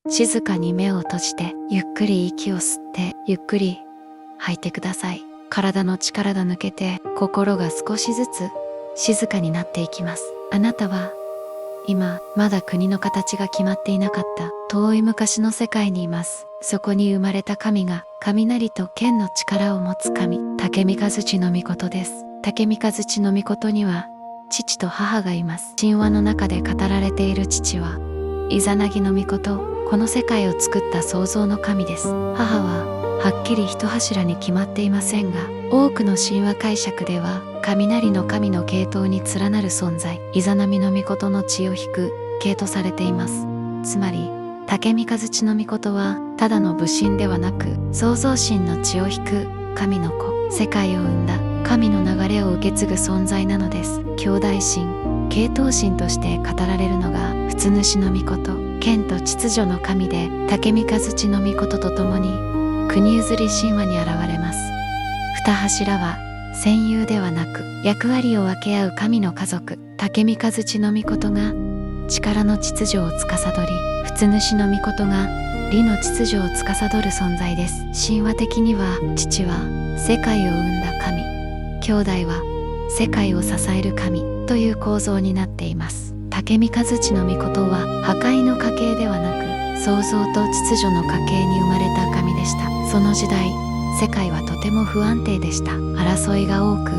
静かに目を閉じて、ゆっくり息を吸って、ゆっくり吐いてください。体の力が抜けて、心が少しずつ静かになっていきます。あなたは今まだ国の形が決まっていなかった遠い昔の世界にいます。そこに生まれた神が雷と剣の力を持つ神、竹三日月の命です。竹三日月の命には父と母がいます。神話の中で語られている父はイザナギの命、この世界を作った創造の神です。母ははっきり一柱に決まっていませんが、多くの神話解釈では雷の神の系統に連なる存在、イザナミの命の血を引く系とされています。つまり竹三日月の命はただの武神ではなく、創造神の血を引く神の子、世界を生んだ神の流れを受け継ぐ存在なのです。兄弟神、系統神として語られるのが仏主の命、剣と秩序の神で竹三日月の命とともに国譲り神話に現れます。二柱は戦友ではなく、役割を分け合う神の家族、竹三日月の命が力の秩序を司り、仏主の命が理の秩序を司る存在です。神話的には父は世界を生んだ神、兄弟は世界を支える神という構造になっています。竹三日月の命は破壊の家系ではなく、創造と秩序の家系に生まれた神でした。その時代、世界はとても不安定でした。争いが多く、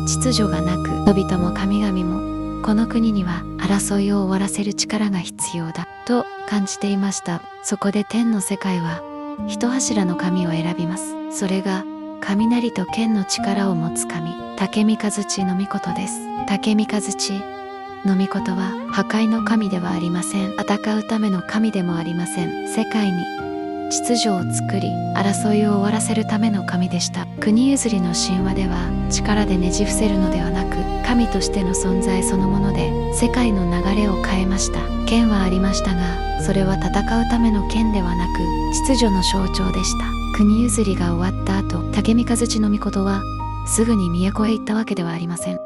秩序がなく、人々も神々もこの国には争いを終わらせる力が必要だと感じていました。そこで天の世界は一柱の神を選びます。それが雷と剣の力を持つ神、竹三日月の命です。竹三日月の命は破壊の神ではありません。戦うための神でもありません。世界に秩序を作り、争いを終わらせるための神でした。国譲りの神話では力でねじ伏せるのではなく、神としての存在そのもので世界の流れを変えました。剣はありましたが、それは戦うための剣ではなく秩序の象徴でした。国譲りが終わった後、竹三日月の命はすぐに都へ行ったわけではありません。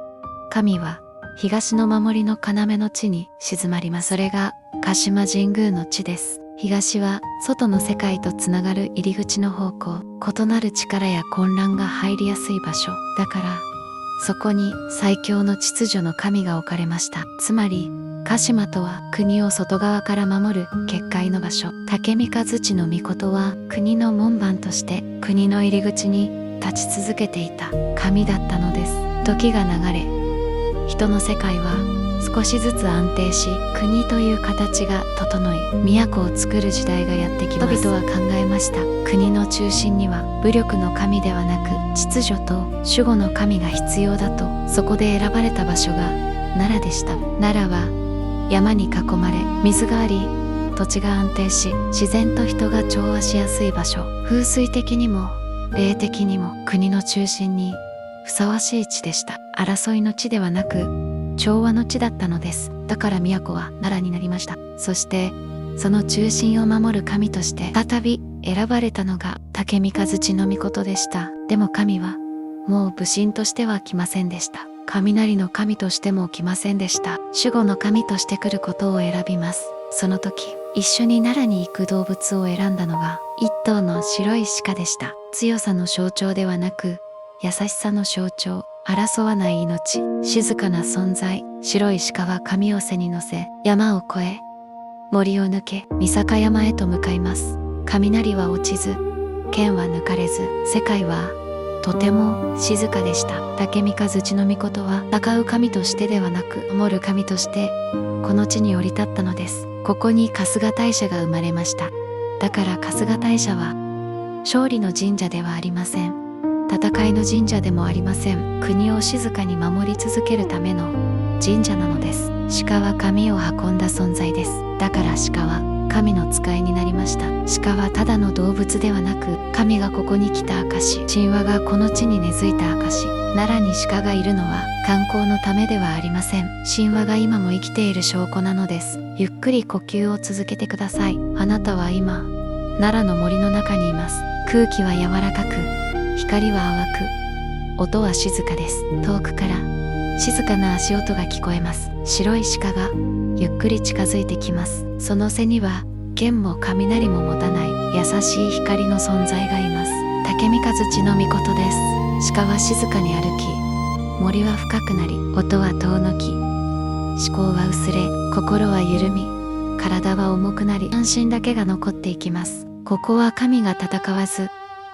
神は東の守りの要の地に静まります。それが鹿島神宮の地です。東は外の世界とつながる入り口の方向、異なる力や混乱が入りやすい場所だから、そこに最強の秩序の神が置かれました。つまり鹿島とは国を外側から守る結界の場所、竹三日月の命は国の門番として国の入り口に立ち続けていた神だったのです。時が流れ、人の世界は少しずつ安定し、国という形が整い、都を作る時代がやってきます。人々は考えました。国の中心には武力の神ではなく秩序と守護の神が必要だと。そこで選ばれた場所が奈良でした。奈良は山に囲まれ、水があり、土地が安定し、自然と人が調和しやすい場所、風水的にも霊的にも国の中心にふさわしい地でした。争いの地ではなく調和の地だったのです。だから都は奈良になりました。そしてその中心を守る神として再び選ばれたのが竹三日月の命でした。でも神はもう武神としては来ませんでした。雷の神としても来ませんでした。守護の神として来ることを選びます。その時一緒に奈良に行く動物を選んだのが一頭の白い鹿でした。強さの象徴ではなく優しさの象徴、争わない命、静かな存在。白い鹿は神を背に乗せ、山を越え森を抜け三坂山へと向かいます。雷は落ちず、剣は抜かれず、世界はとても静かでした。竹三日月の命は戦う神としてではなく守る神としてこの地に降り立ったのです。ここに春日大社が生まれました。だから春日大社は勝利の神社ではありません。戦いの神社でもありません。国を静かに守り続けるための神社なのです。鹿は神を運んだ存在です。だから鹿は神の使いになりました。鹿はただの動物ではなく神がここに来た証、神話がこの地に根付いた証。奈良に鹿がいるのは観光のためではありません。神話が今も生きている証拠なのです。ゆっくり呼吸を続けてください。あなたは今奈良の森の中にいます。空気は柔らかく、光は淡く、音は静かです。遠くから静かな足音が聞こえます。白い鹿がゆっくり近づいてきます。その背には剣も雷も持たない優しい光の存在がいます。竹三日月の御事です。鹿は静かに歩き、森は深くなり、音は遠のき、思考は薄れ、心は緩み、体は重くなり、安心だけが残っていきます。ここは神が戦わず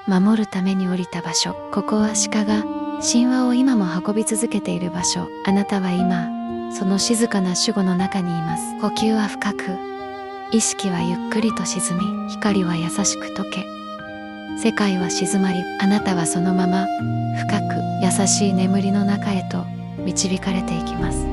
守るために降りた場所。ここは鹿が神話を今も運び続けている場所。あなたは今その静かな守護の中にいます。呼吸は深く、意識はゆっくりと沈み、光は優しく溶け、世界は静まり、あなたはそのまま深く優しい眠りの中へと導かれていきます。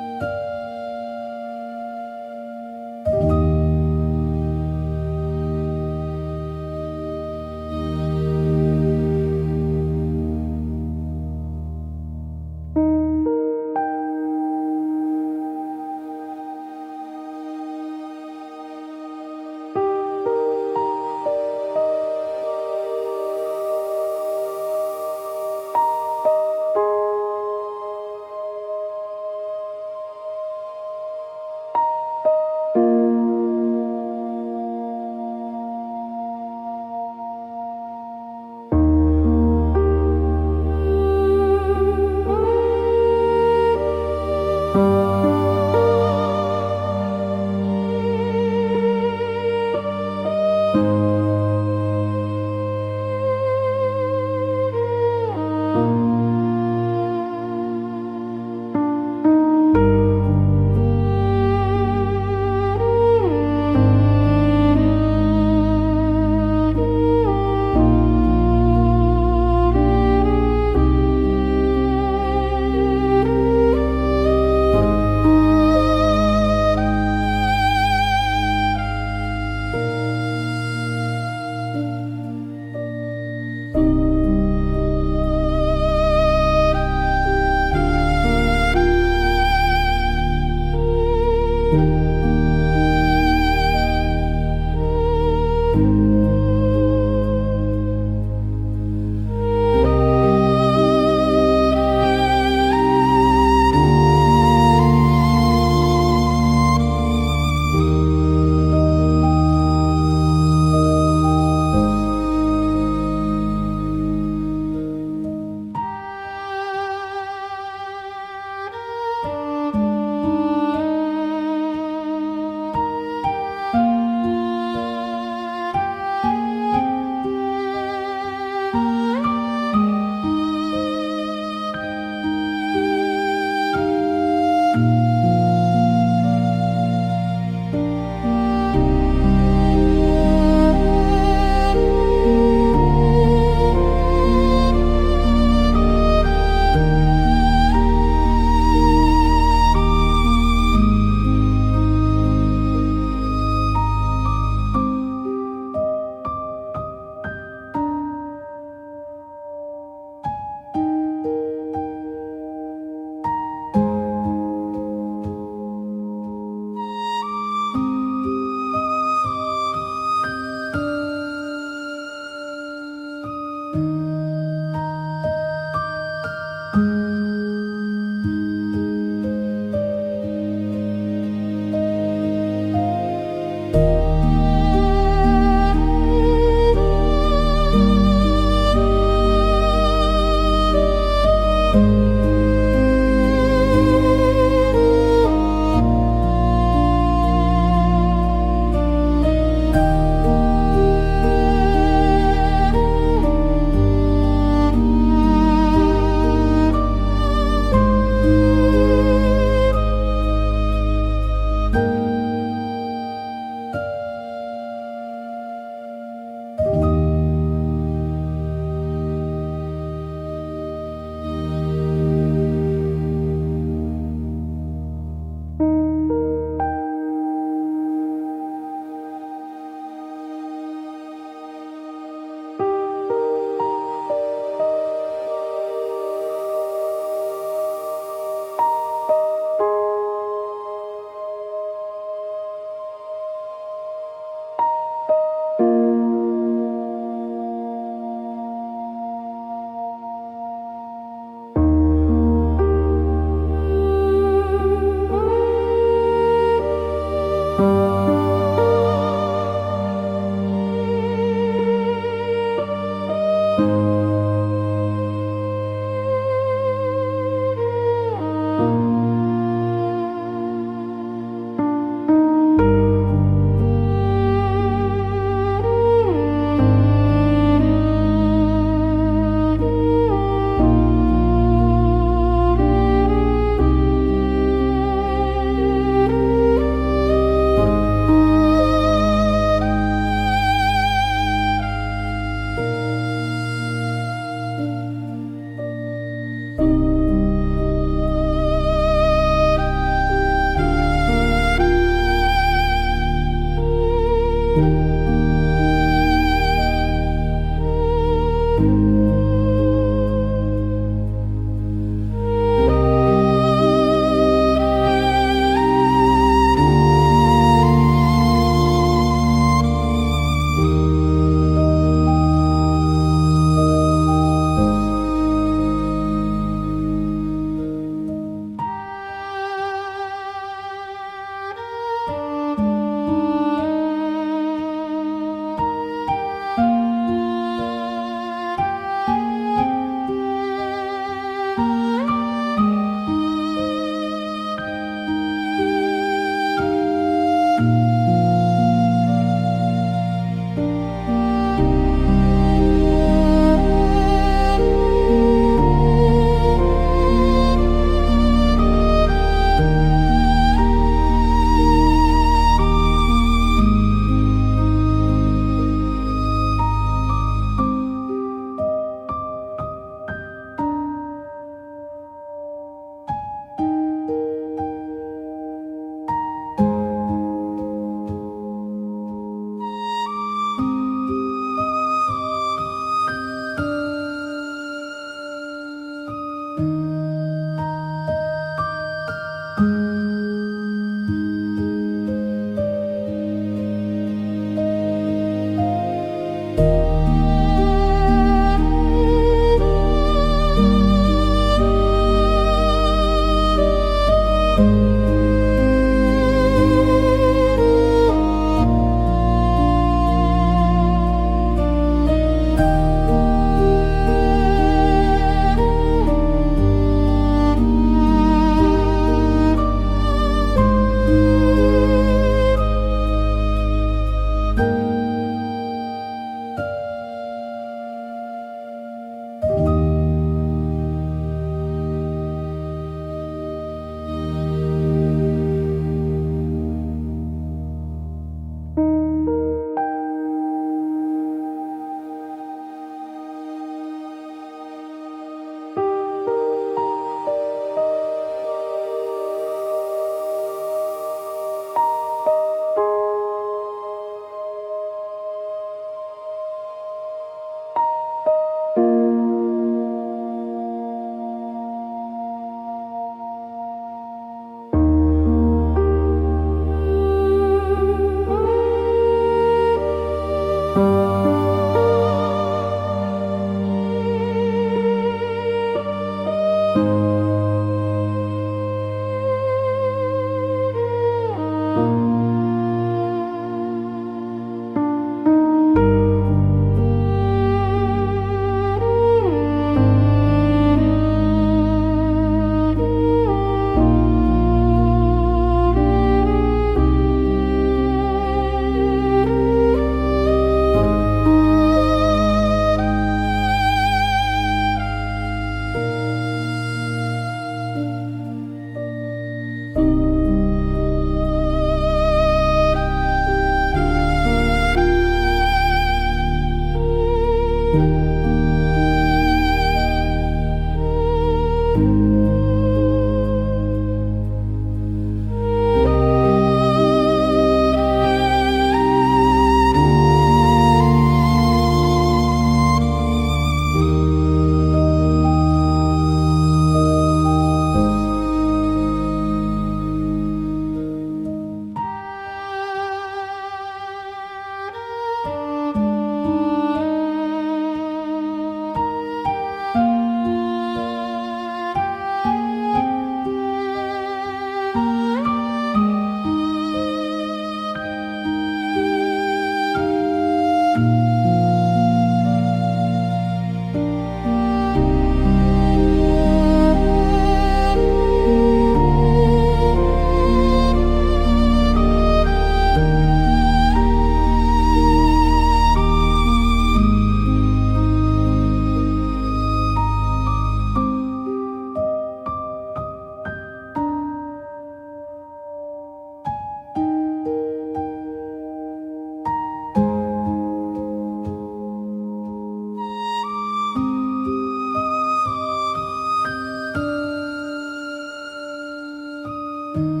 す。